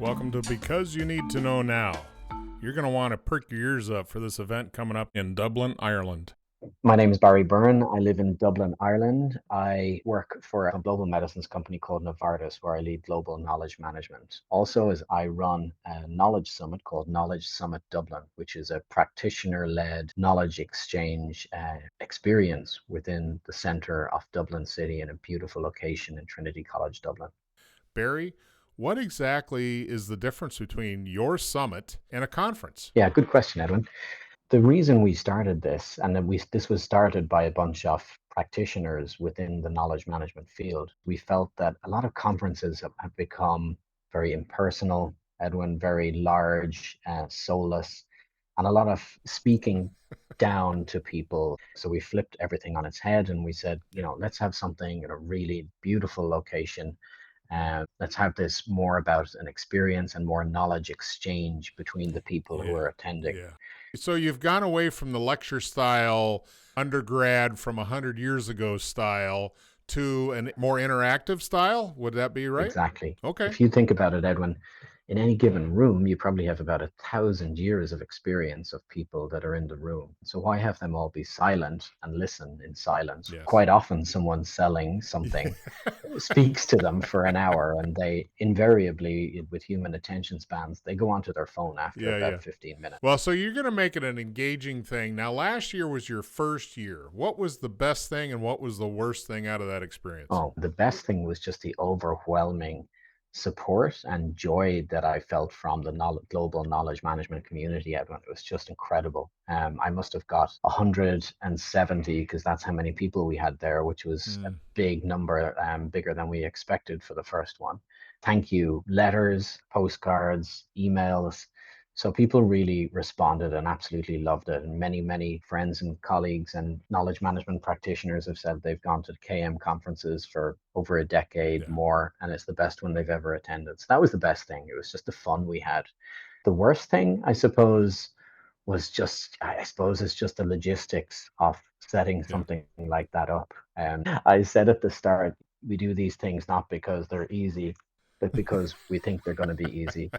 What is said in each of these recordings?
Welcome to Because You Need to Know Now. You're going to want to perk your ears up for this event coming up in Dublin, Ireland. My name is Barry Byrne. I live in Dublin, Ireland. I work for a global medicines company called Novartis, where I lead global knowledge management. Also, as I run a knowledge summit called Knowledge Summit Dublin, which is a practitioner-led knowledge exchange experience within the centre of Dublin City in a beautiful location in Trinity College, Dublin. Barry, what exactly is the difference between your summit and a conference? Yeah, good question, Edwin. The reason we started this, and that this was started by a bunch of practitioners within the knowledge management field, we felt that a lot of conferences have become very impersonal, Edwin, very large, soulless, and a lot of speaking down to people. So we flipped everything on its head and we said, let's have something in a really beautiful location. Let's have this more about an experience and more knowledge exchange between the people who Yeah, are attending. yeah. So you've gone away from the lecture style undergrad from 100 years ago style to a more interactive style. Would that be right? Exactly. Okay. If you think about it, Edwin, in any given room, you probably have about 1,000 years of experience of people that are in the room. So why have them all be silent and listen in silence? Yes. Quite often, someone selling something speaks to them for an hour, and they invariably, with human attention spans, they go onto their phone after Yeah, yeah. about 15 minutes. Well, so you're going to make it an engaging thing. Now, last year was your first year. What was the best thing and what was the worst thing out of that experience? Oh, the best thing was just the overwhelming support and joy that I felt from the global knowledge management community, Edwin. It was just incredible. I must have got 170 because that's how many people we had there, which was a big number, bigger than we expected for the first one. Thank you letters, postcards, emails. So people really responded and absolutely loved it. And many friends and colleagues and knowledge management practitioners have said they've gone to the KM conferences for over a decade Yeah. more, and it's the best one they've ever attended. So that was the best thing. It was just the fun we had. The worst thing, I suppose, it's just the logistics of setting Yeah. something like that up. I said at the start, we do these things not because they're easy, but because we think they're going to be easy.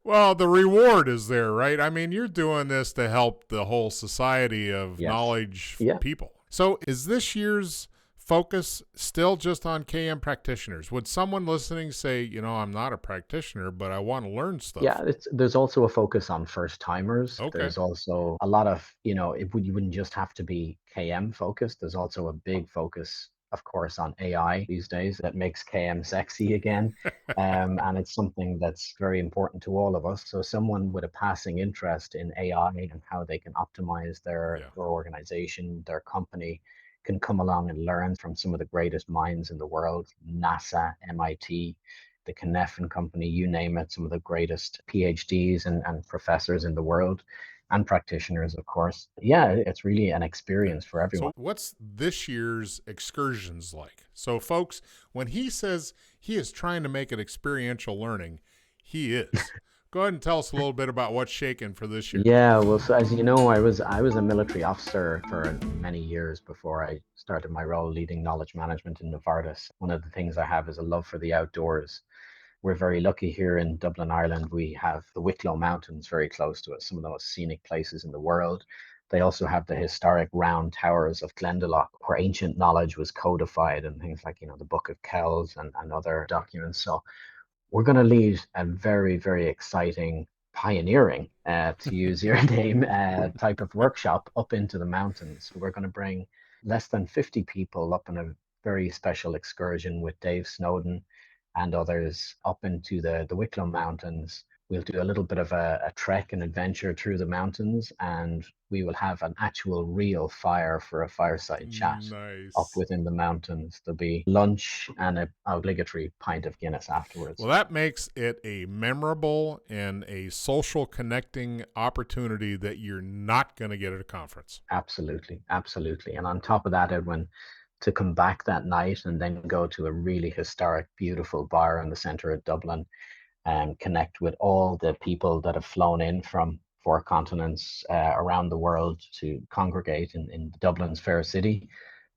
Well, the reward is there, right? I mean, you're doing this to help the whole society of Yes. knowledge Yeah. people. So, is this year's focus still just on KM practitioners? Would someone listening say, I'm not a practitioner, but I want to learn Yeah, stuff? there's also a focus on first timers. Okay. There's also a lot of, you wouldn't just have to be KM focused. There's also a big focus, of course, on AI these days that makes KM sexy again. And it's something that's very important to all of us. So someone with a passing interest in AI and how they can optimize Yeah. their organization, their company, can come along and learn from some of the greatest minds in the world, NASA, MIT, the Kneff and Company, you name it, some of the greatest PhDs and professors in the world and practitioners, of course. Yeah, it's really an Yeah. experience for So, everyone. what's this year's excursions like? So, folks, when he says he is trying to make it experiential learning, he is. Go ahead and tell us a little bit about what's shaking for this year. Yeah, well, so as you know, I was a military officer for many years before I started my role leading knowledge management in Novartis. One of the things I have is a love for the outdoors. We're very lucky here in Dublin, Ireland. We have the Wicklow Mountains very close to us, some of the most scenic places in the world. They also have the historic round towers of Glendalough, where ancient knowledge was codified and things like, the Book of Kells and other documents. So we're going to lead a very, very exciting, pioneering, to use your name, type of workshop up into the mountains. So we're going to bring less than 50 people up on a very special excursion with Dave Snowden and others up into the Wicklow Mountains. We'll do a little bit of a trek and adventure through the mountains, and we will have an actual real fire for a fireside chat up Nice. within the mountains. There'll be lunch and an obligatory pint of Guinness afterwards. Well, that makes it a memorable and a social connecting opportunity that you're not going to get at a conference. Absolutely, absolutely. And on top of that, Edwin, to come back that night and then go to a really historic, beautiful bar in the center of Dublin and connect with all the people that have flown in from four continents around the world to congregate in Dublin's fair city.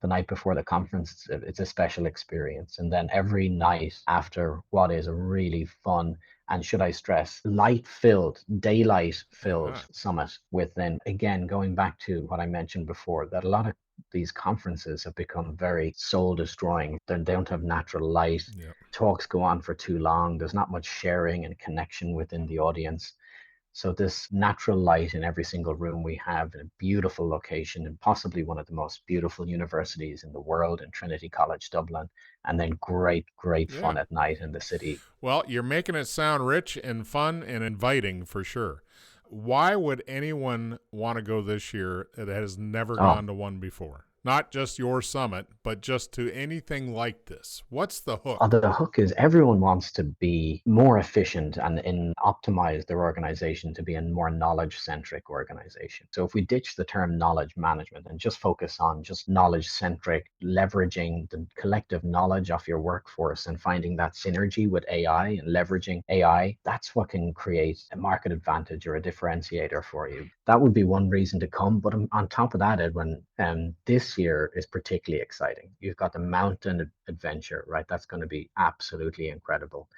the night before the conference, it's a special experience. And then every night after what is a really fun, and should I stress, light filled, daylight filled Uh-huh. summit, with then again going back to what I mentioned before, that a lot of these conferences have become very soul destroying. They don't have natural light. Yeah. Talks go on for too long. There's not much sharing and connection within the audience. So this natural light in every single room we have, in a beautiful location and possibly one of the most beautiful universities in the world, in Trinity College Dublin, and then great Yeah. fun at night in the city. Well, you're making it sound rich and fun and inviting for sure. Why would anyone want to go this year that has never Oh, gone to one before? Not just your summit, but just to anything like this. What's the hook? the hook is everyone wants to be more efficient and optimize their organization to be a more knowledge centric organization. So if we ditch the term knowledge management and just focus on just knowledge centric, leveraging the collective knowledge of your workforce and finding that synergy with AI and leveraging AI, that's what can create a market advantage or a differentiator for you. That would be one reason to come. But on top of that, Edwin, this year is particularly exciting. You've got the mountain adventure, right? That's going to be absolutely incredible,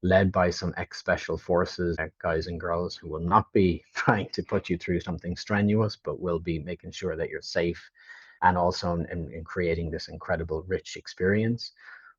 led by some ex-special forces guys and girls who will not be trying to put you through something strenuous, but will be making sure that you're safe, and also in creating this incredible rich experience.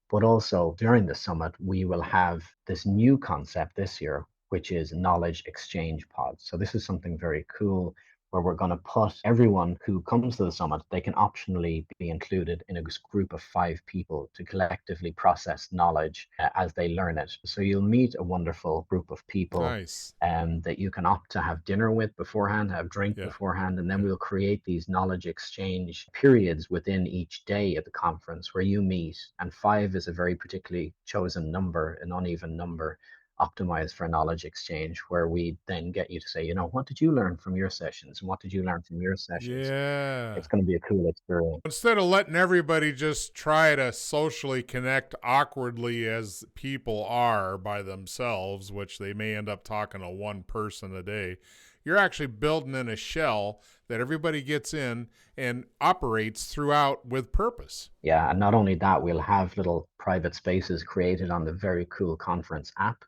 But also during the summit, we will have this new concept this year, which is knowledge exchange pods. So this is something very cool, where we're going to put everyone who comes to the summit, they can optionally be included in a group of 5 people to collectively process knowledge as they learn it. So you'll meet a wonderful group of people Nice. that you can opt to have dinner with beforehand, have drink Yeah. beforehand, and then Yeah. we'll create these knowledge exchange periods within each day at the conference where you meet. And 5 is a very particularly chosen number, an uneven number, optimized for knowledge exchange, where we then get you to say, what did you learn from your sessions? And what did you learn from your sessions? Yeah. It's going to be a cool experience. Instead of letting everybody just try to socially connect awkwardly as people are by themselves, which they may end up talking to one person a day, you're actually building in a shell that everybody gets in and operates throughout with purpose. Yeah, and not only that, we'll have little private spaces created on the very cool conference app,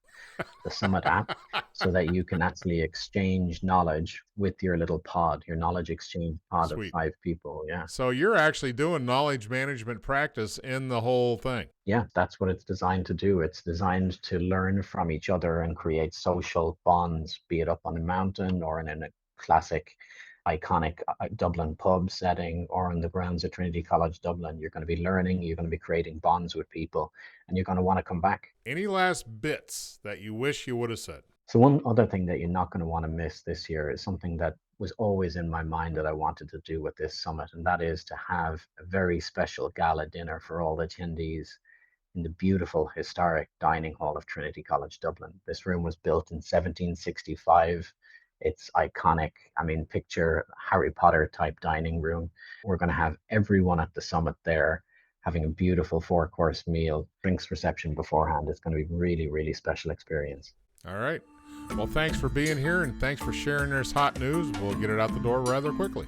the Summit app, so that you can actually exchange knowledge with your little pod, your knowledge exchange pod of Sweet. 5 people. Yeah. So you're actually doing knowledge management practice in the whole thing. Yeah, that's what it's designed to do. It's designed to learn from each other and create social bonds, be it up on a mountain or in a classic, iconic Dublin pub setting, or on the grounds of Trinity College Dublin. You're going to be learning, you're going to be creating bonds with people, and you're going to want to come back. Any last bits that you wish you would have said? So one other thing that you're not going to want to miss this year is something that was always in my mind that I wanted to do with this summit, and that is to have a very special gala dinner for all the attendees in the beautiful historic dining hall of Trinity College Dublin. This room was built in 1765. It's iconic. I mean, picture Harry Potter type dining room. We're going to have everyone at the summit there having a beautiful 4-course meal, drinks reception beforehand. It's going to be really special experience. All right. Well, thanks for being here and thanks for sharing this hot news. We'll get it out the door rather quickly.